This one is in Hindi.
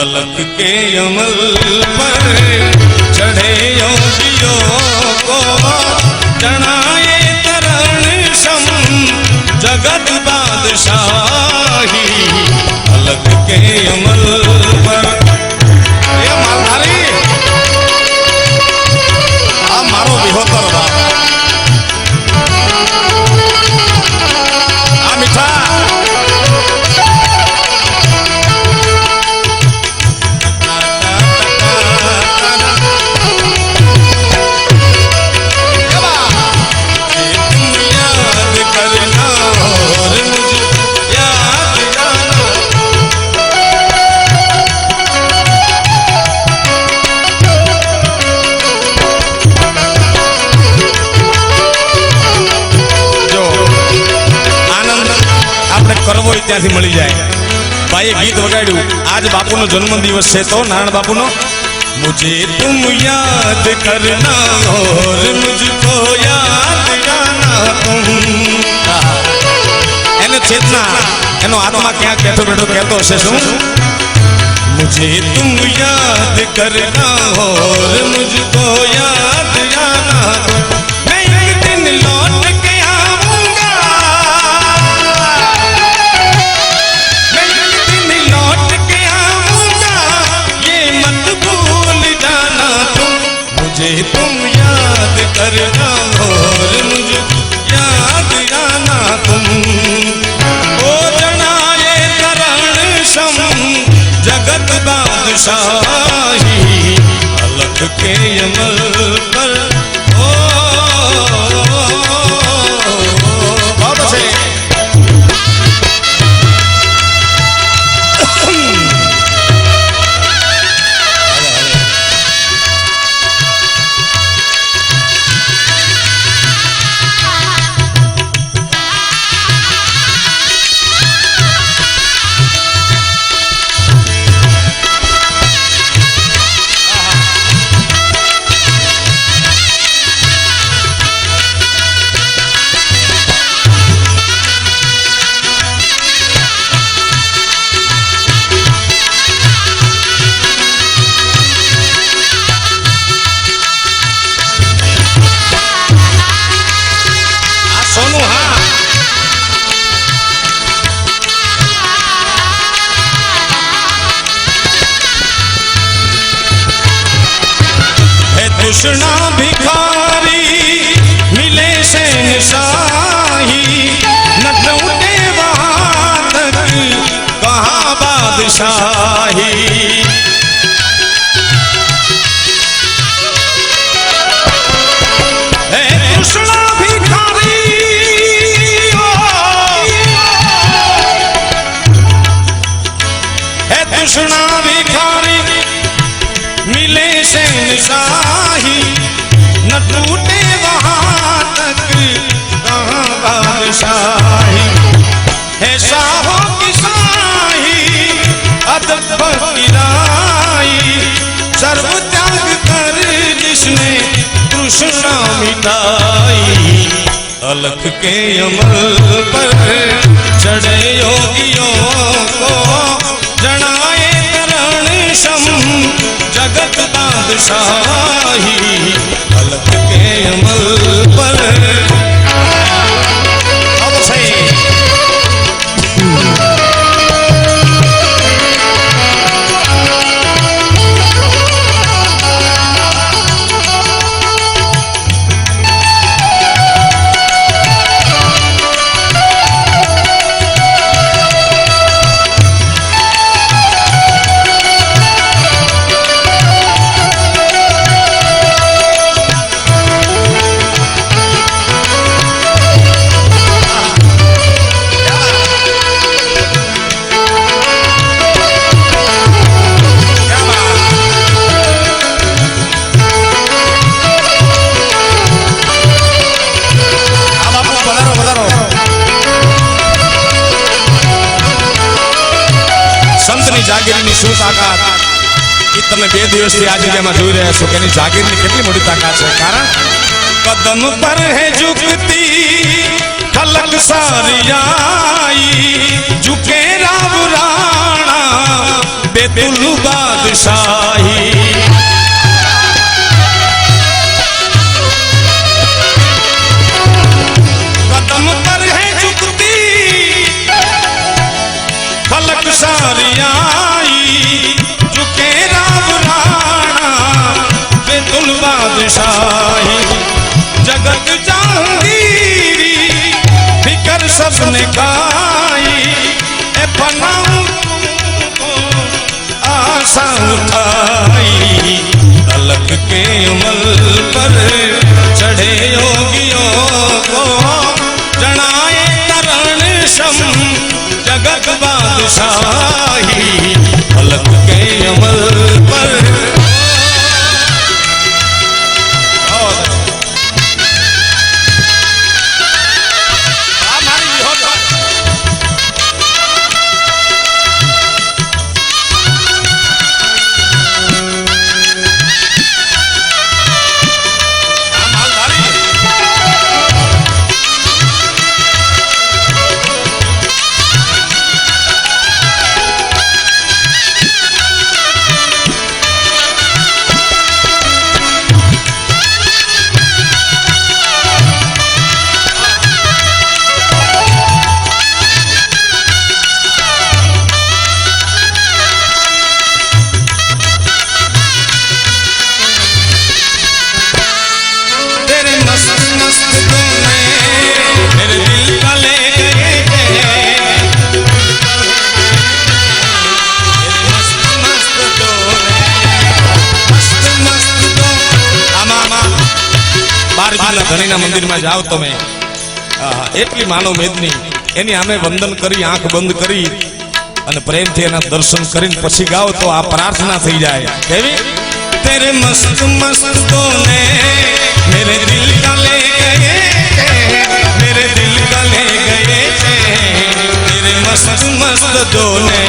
अलख के अमल पर चढ़े योगियों को जनाए तरण सम जगत बादशाही। अलख के अमल पर ये मालधारी आ मारो विहोतर आ मीठा त्याथी मळी जाए। भाई गीत वगाड्यु आज बापू नो जन्म दिवस है तो नारायण बापू नो मुझे तुम याद करना और मुझको याद आना तुम। एनो चेतना एनो आत्मा क्या बैठो बैठो कहतो हशे शुं मुझे तुम याद करना और मुझको याद आना मैं एक दिन लौट के तुम याद करना और मुझे याद आना तुम। ओ जनाए करण सम जगत बादशाही। अलख के अमल पर ओ बाबा से कृष्णा भिखारी मिले शहंशाही न लौटे वहां तक कहाँ बादशाही। कृष्णा भिखारी कृष्णा भिखारी मिले शहंशाही न टूटे वहां तक कहाँ बादशाही। है शाहों की शाही अदब गिराई सर्व त्याग कर जिसने कृष्णा मिटाई। अलख के अमल पर चढ़े योगियों को जनाए तरण सम जगत बादशाही। अलख के अमल पर अब सही જાગીરની શું તાકાત એ તમે બે દિવસથી આજે જેમાં જોઈ રહ્યા છો કે એની જાગીરની કેટલી મોટી તાકાત છે। કારણ કદમ પર હે ઝુકતી ખલક સારી आई झुके राव राणा बेतुल बादशाही। कदम पर है झुकती खलक सारी आई, झुके राम राणा बेतुल बादशाही। जगत जहांगीरी फिकर सबने खाई, ए बनाऊं आशा उठाई। तलक के अमल पर चढ़े योगियों को जनाए तरण सम जगत बादशाही। तलक के अमल पर ધણીના મંદિરમાં જાઓ તમે, એટલી માનવ મેદની એની આમે વંદન કરી આંખ બંધ કરી અને પ્રેમથી એના દર્શન કરીને પછી ગાઓ તો આ પ્રાર્થના થઈ જાય કેવી? તેરે મસ્ત મસ્ત તોને મેરે દિલ કા લે ગયે, મેરે દિલ કા લે ગયે, તેરે મસ્ત મસ્ત તોને